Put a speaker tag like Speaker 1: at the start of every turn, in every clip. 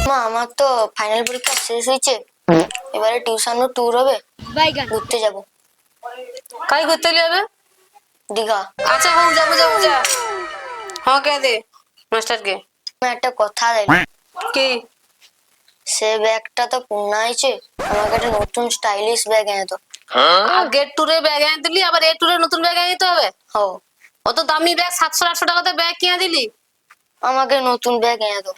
Speaker 1: মা আমার তো ফাইনাল পরীক্ষা শেষ হয়েছে, এবারে টিউশনও ট্যুর হবে, ঘুরতে যাব।
Speaker 2: কাই ঘুরতে যাবে?
Speaker 1: দীঘা।
Speaker 2: আচ্ছা হোক, যাবো যাবো যা। হ্যাঁ কে দে মাস্টারকে।
Speaker 1: একটা কথা দেয়,
Speaker 2: কি?
Speaker 1: সে ব্যাগটা তো পুরনো হয়েছে, আমাকে একটা নতুন স্টাইলিশ ব্যাগ এনে তো।
Speaker 2: আগের ট্যুরে ব্যাগ এনে দিলি, আবার এই ট্যুরে নতুন ব্যাগ এনে দিতে হবে?
Speaker 1: হো,
Speaker 2: অত দামি ব্যাগ 700-800 টাকাতে ব্যাগ কিনে দিলি?
Speaker 1: আমাকে নতুন ব্যাগ এনে তো।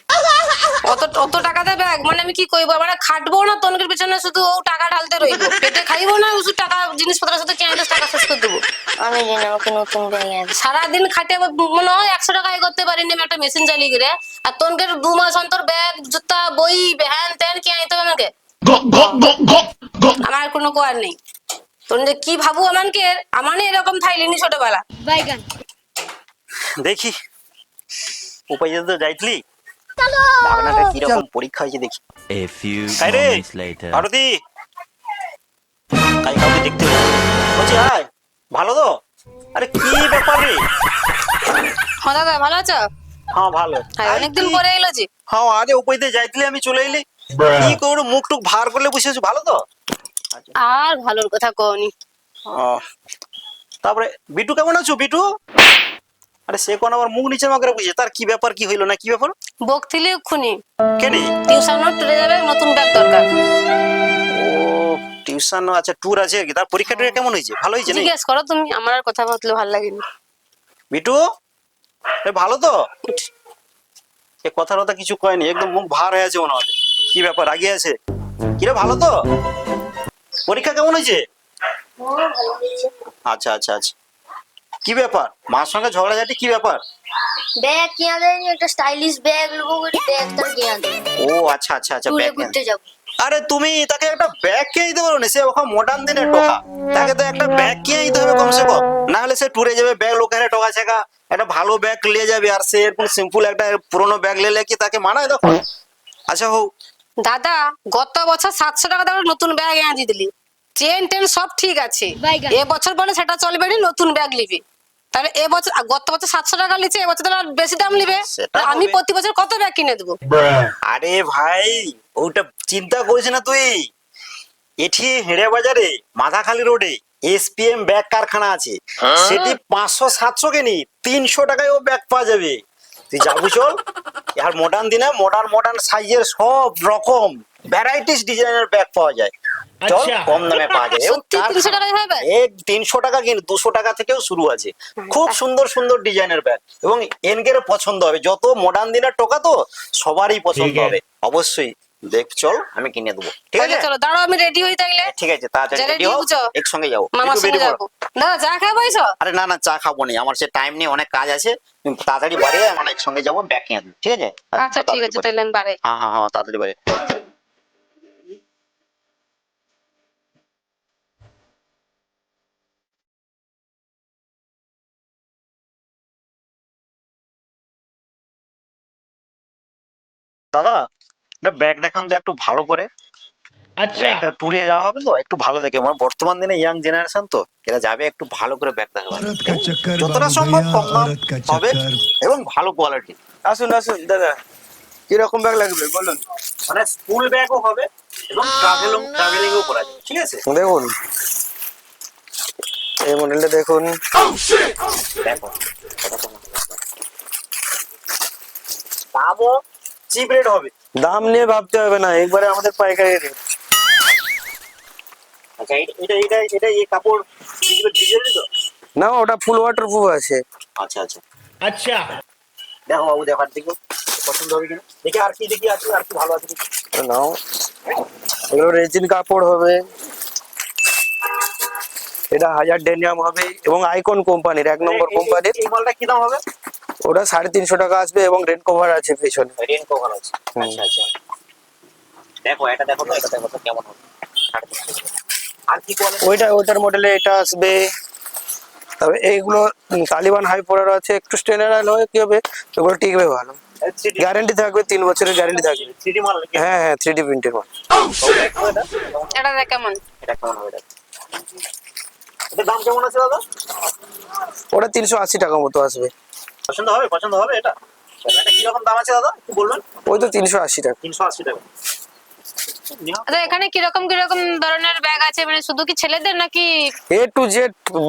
Speaker 2: অত অত টাকাতে ব্যাগ মানে আমি কি কইবো? মানে খাটবো না তনকের পিছনে, শুধু ও টাকা ঢালতে রইবো, পেটে খাইবো না, শুধু টাকা জিনিসপত্রের সাথে কিনে টাকা শেষ করে দেবো।
Speaker 1: আমি জানি, আমাকে নতুন ব্যাগ এনে তো।
Speaker 2: সারাদিন খাটে মনে হয় 100 টাকা এ করতে পারিনি আমি একটা মেশিন চালিয়ে গিয়ে। আর তনকের 2 মাস অন্তর ব্যাগ জুতা বই হ্যান ত্যান কিনে দিতে হবে আমাকে। আমার কোনো কোয়ার নেই। তোর যে কি ভাবু আমাকে, আমানে এরকম থাইলিনি ছোটবেলা।
Speaker 1: বাইগান
Speaker 3: দেখি উপায় তো যাইতলি ভাবনাটা কিরকম পরীক্ষা হয়েছে দেখি।
Speaker 4: A few
Speaker 3: তাই রে
Speaker 4: moments later.
Speaker 3: ভারতী, তাই কাউকে দেখতে বলছি, হাই ভালো তো? আরে কি ব্যাপার রে?
Speaker 2: হ্যাঁ দাদা, ভালো আছো?
Speaker 3: হ্যাঁ ভালো।
Speaker 2: হ্যাঁ, অনেকদিন পরে এলো যে।
Speaker 3: হ্যাঁ আরে উপায় দিয়ে যাইতলি, আমি চলে এলি। কি করে মুখ টুক ভার করলে বসে আছো? ভালো তো?
Speaker 2: আর ভালোর কথা কওনি।
Speaker 3: তারপরে বিটু কেমন আছো? বিটু, আরে সে কোন আবার মুখ নিচে মাগরে বুঝে, তার কি ব্যাপার, কি হইলো না কি ব্যাপার?
Speaker 2: বকথিলি এক্ষুনি
Speaker 3: কেনি?
Speaker 2: টিউশনও টুরে যাবে, নতুন ব্যাগ দরকার।
Speaker 3: ও টিউশন, আচ্ছা ট্যুর আছে আর কি। তার পরীক্ষাটা কেমন হয়েছে? ভালো হয়েছে নাকি?
Speaker 2: জিজ্ঞেস করো তুমি, আমার আর কথা বলতে ভালো লাগেনি।
Speaker 3: বিটু এ ভালো তো? এ কথার কথা কিছু কয়নি, একদম মুখ ভার হয়ে আছে মনে হয়। কি ব্যাপার, রাগি আছে? কিরে ভালো তো? পরীক্ষা কেমন হয়েছে? আচ্ছা আচ্ছা আচ্ছা, কি ব্যাপার মার সঙ্গে ঝগড়াঝাটি, কি ব্যাপার?
Speaker 1: ব্যাগ কিনে দেয়নি, একটা স্টাইলিশ ব্যাগ নেবো বলে ব্যাগ তার কিনে দেয়।
Speaker 3: ও আচ্ছা আচ্ছা আচ্ছা,
Speaker 1: ট্যুরে
Speaker 3: ব্যাগ
Speaker 1: ঘুরতে যাব।
Speaker 3: আরে তুমি তাকে একটা ব্যাগ কিনে দিতে পারো না? সে ওখানে মডার্ন দিনের টোকা, তাকে তো একটা ব্যাগ কিনে দিতে হবে কমসে কম, না হলে সে ট্যুরে যাবে ব্যাগ লোকের টোকা ছেকা, একটা ভালো ব্যাগ নিয়ে যাবে, আর সে এরকম সিম্পল একটা পুরোনো ব্যাগ নিলে কি তাকে মানায়? দেখো। আচ্ছা হোক।
Speaker 2: দাদা, গত বছর 700 টাকা দামের নতুন ব্যাগ এনে দিয়ে দিলি, চেন টেন সব ঠিক আছে। এ বছর বলে সেটা চলবে না, নতুন ব্যাগ নিবি। তাহলে এ বছর, গত বছর 700 টাকা নিচ্ছে, এবছর তাহলে আর বেশি দাম নিবে।
Speaker 3: সেটা
Speaker 2: আমি
Speaker 3: হবে।
Speaker 2: প্রতি বছর কত ব্যাগ কিনে দেবো?
Speaker 3: আরে ভাই ওটা চিন্তা করিস না তুই। এটি হেড়ে বাজারে মাথাখালি রোডে এসপিএম ব্যাগ কারখানা আছে, সেটি 500-700 কে নি 300 টাকায় ও ব্যাগ পাওয়া যাবে। তুই যাবো চল। আর মডার্ন দিনে মডার্ন মডার্ন সাইজের সব রকম ভ্যারাইটিস ডিজাইনের ব্যাগ পাওয়া যায়। চল, কম দামে পাওয়া যায়।
Speaker 2: সত্যি 300 টাকায় হবে?
Speaker 3: 300 টাকা কিন, 200 টাকা থেকেও শুরু আছে। খুব সুন্দর সুন্দর ডিজাইনের ব্যাগ, এবং এনকের পছন্দ হবে। যত মডার্ন দিনের টোকা তো সবারই পছন্দ হবে অবশ্যই। দেখ চল, আমি কিনে দেবো, ঠিক আছে?
Speaker 2: চলো দাঁড়াও, আমি রেডি হই তাইলে।
Speaker 3: ঠিক আছে, তাড়াতাড়ি রেডি হও, একসঙ্গে যাবো।
Speaker 2: মামার
Speaker 3: একটু
Speaker 2: সঙ্গে
Speaker 3: বেরিয়ে পড়ো।
Speaker 2: যাবো। দাদা চা খাবো এসো?
Speaker 3: আরে না না, চা খাবো না, আমার সে টাইম নেই, অনেক কাজ আছে। তুমি তাড়াতাড়ি বাড়ি আয়, আমরা একসঙ্গে যাবো, ব্যাগ কিনে দেবো, ঠিক আছে?
Speaker 2: আচ্ছা ঠিক আছে, তাহলে আমি বাড়াই।
Speaker 3: হ্যাঁ হ্যাঁ হ্যাঁ, তাড়াতাড়ি বাড়ি। দাদা একটা ব্যাগ দেখান তো একটু ভালো করে। আচ্ছা, একটা ট্যুরে যাওয়া হবে তো, একটু ভালো দেখে। মানে বর্তমান দিনে ইয়াং জেনারেশন তো, এরা যাবে, একটু ভালো করে ব্যাগ দেখাবে,
Speaker 5: औरत का चक्कर
Speaker 3: যতটা
Speaker 5: बाबू
Speaker 3: সম্ভব
Speaker 5: भैया,
Speaker 3: কম দাম
Speaker 5: औरत का
Speaker 3: হবে
Speaker 5: चक्कर।
Speaker 3: এবং ভালো কোয়ালিটি।
Speaker 6: আসুন আসুন দাদা, কিরকম ব্যাগ লাগবে বলুন।
Speaker 3: মানে স্কুল ব্যাগও হবে এবং ট্রাভেলিংও করা যাবে, ঠিক আছে?
Speaker 6: দেখুন এই মডেলটা দেখুন।
Speaker 3: দেখো দামও চিপ রেট হবে।
Speaker 6: দাম নিয়ে ভাবতে হবে না, একবারে আমাদের পাইকারি রেট।
Speaker 3: আচ্ছা, এটা এটা এটা এই কাপড় ডিজেল তো?
Speaker 6: না, ওটা ফুল ওয়াটার প্রুফ আছে।
Speaker 3: আচ্ছা আচ্ছা আচ্ছা, দেখো বাবু, দেখো আর দেখো পছন্দ হবে কিনা দেখি। আর কি দেখি আছে, আর কি ভালো আছে দেখি।
Speaker 6: নাও, এগুলো রেজিন কাপড় হবে, এটা 1000 ডেনিয়াম হবে এবং আইকন কোম্পানির, 1 নম্বর কোম্পানির।
Speaker 3: এই মালটা কি দাম হবে?
Speaker 6: ওটা 350 টাকা আসবে এবং রেন কভার আছে পেছনে।
Speaker 3: রেন কভার আছে, আচ্ছা আচ্ছা। দেখো এটা দেখো তো, এটা দেখো তো কেমন হবে। 350 টাকা। আর কি কোয়ালিটি?
Speaker 6: ওইটার মডেলে এটা আসবে। তবে এইগুলো তালিবান হাই পড়ার আছে, একটু স্ট্যান্ডার্ড হয়, কি হবে এগুলো টিকবে ভালো, গ্যারান্টি থাকবে, 3 বছরের গ্যারান্টি থাকবে।
Speaker 3: 3D মাল নাকি?
Speaker 6: হ্যাঁ হ্যাঁ, 3D প্রিন্টের মাল।
Speaker 2: এটা দেখ কেমন।
Speaker 3: এটা কেমন হবে? এটা দাম কেমন আছে দাদা?
Speaker 6: ওটা 380 টাকা মতো আসবে।
Speaker 3: পছন্দ হবে? পছন্দ হবে এটা? এটা কিরকম দাম আছে দাদা একটু বলবেন?
Speaker 6: ওই তো 380 টাকা।
Speaker 3: 380 টাকা।
Speaker 2: আচ্ছা এখানে কিরকম কিরকম ধরনের ব্যাগ আছে, মানে শুধু কি ছেলেদের নাকি?
Speaker 6: A to Z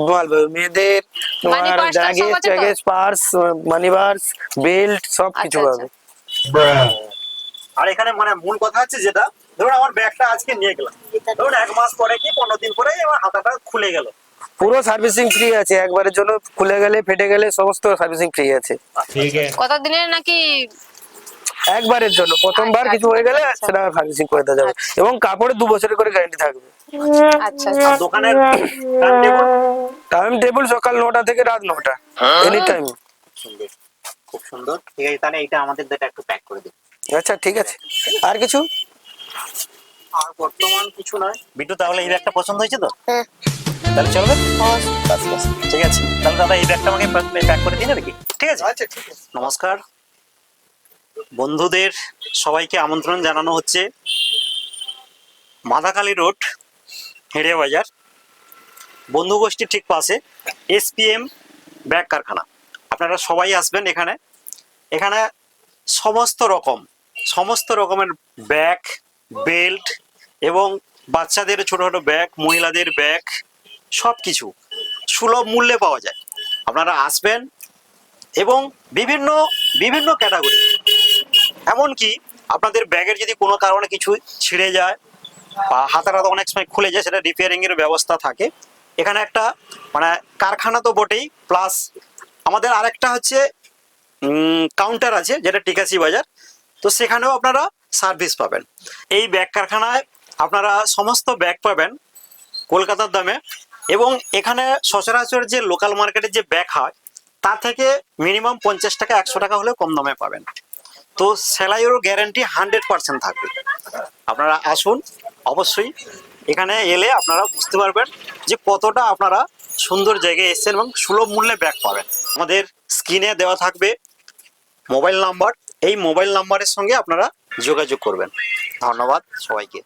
Speaker 6: মাল পাবে, মেয়েদের তোমার
Speaker 2: Money purse টার্স সব
Speaker 6: ব্যাগেজ
Speaker 2: আছে তো?
Speaker 6: ট্যাগেজ পার্স মানি পার্স বেল্ট সব কিছু
Speaker 2: আচ্ছা,
Speaker 6: পাবে।
Speaker 3: আর এখানে মানে মূল কথা হচ্ছে যেটা, ধরুন আমার ব্যাগটা আজকে নিয়ে গেলাম, ধরুন 1 মাস পরে কি 15 দিন পরে আমার হাতাটা খুলে গেল,
Speaker 6: পুরো সার্ভিসিং ফ্রি আছে, একবারের জন্য খুলে গেলে ফেটে গেলে সমস্ত সার্ভিসিং ফ্রি আছে।
Speaker 2: কত দিনের নাকি?
Speaker 6: একবারের জন্য, প্রথমবার
Speaker 2: আচ্ছা,
Speaker 6: কিছু হয়ে গেলে
Speaker 2: আচ্ছা।
Speaker 6: সেটা সার্ভিসিং করে দেওয়া যাবে।
Speaker 2: আচ্ছা।
Speaker 6: এবং কাপড়ে 2 বছরের করে গ্যারান্টি থাকবে।
Speaker 2: আচ্ছা
Speaker 3: আর দোকানের
Speaker 6: টাইম টেবিল সকাল 9টা থেকে রাত 9টা, এনি টাইম।
Speaker 3: সুন্দর, খুব সুন্দর। ঠিক আছে, তাহলে এটা আমাদের যেটা একটু প্যাক করে দিন।
Speaker 6: আচ্ছা ঠিক আছে, আর কিছু?
Speaker 3: আর বর্তমান কিছু নয় বিটু, তাহলে এই ব্যাগটা পছন্দ হয়েছে তো?
Speaker 1: হ্যাঁ।
Speaker 3: তাহলে চলবে? বাস বাস, ঠিক আছে, তাহলে দাদা এই ব্যাগটা আমাকে প্যাক করে দিন আর কি। ঠিক আছে,
Speaker 6: আচ্ছা ঠিক আছে।
Speaker 3: নমস্কার বন্ধুদের, সবাইকে আমন্ত্রণ জানানো হচ্ছে মাদাখালী রোড, হেড়ে বাজার, বন্ধু গোষ্ঠীর ঠিক পাশে SPM ব্যাগ কারখানা। আপনারা সবাই আসবেন এখানে। এখানে সমস্ত রকমের ব্যাগ, বেল্ট এবং বাচ্চাদের ছোট ছোট ব্যাগ, মহিলাদের ব্যাগ, সব কিছু সুলভ মূল্যে পাওয়া যায়। আপনারা আসবেন এবং বিভিন্ন বিভিন্ন ক্যাটাগরি, এমনকি আপনাদের ব্যাগের যদি কোনো কারণে কিছু ছিঁড়ে যায় বা হাতাটা অনেক সময় খুলে যায়, সেটা রিপেয়ারিং এর ব্যবস্থা থাকে। এখানে একটা মানে কারখানা তো বটেই, প্লাস আমাদের আরেকটা হচ্ছে কাউন্টার আছে, যেটা টিকাসি বাজার, তো সেখানেও আপনারা সার্ভিস পাবেন। এই ব্যাগ কারখানায় আপনারা সমস্ত ব্যাগ পাবেন কলকাতার দামে, এবং এখানে সচরাচর যে লোকাল মার্কেটে যে ব্যাগ হয় তার থেকে মিনিমাম 50 টাকা 100 টাকা হলে কম দামে পাবেন। তো সেলাইয়েরও গ্যারান্টি 100% থাকবে। আপনারা আসুন অবশ্যই, এখানে এলে আপনারা বুঝতে পারবেন যে কতটা আপনারা সুন্দর জায়গায় এসেছেন এবং সুলভ মূল্যে ব্যাগ পাবেন। আমাদের স্ক্রিনে দেওয়া থাকবে মোবাইল নাম্বার, এই মোবাইল নাম্বারের সঙ্গে আপনারা যোগাযোগ করবেন। ধন্যবাদ সবাইকে।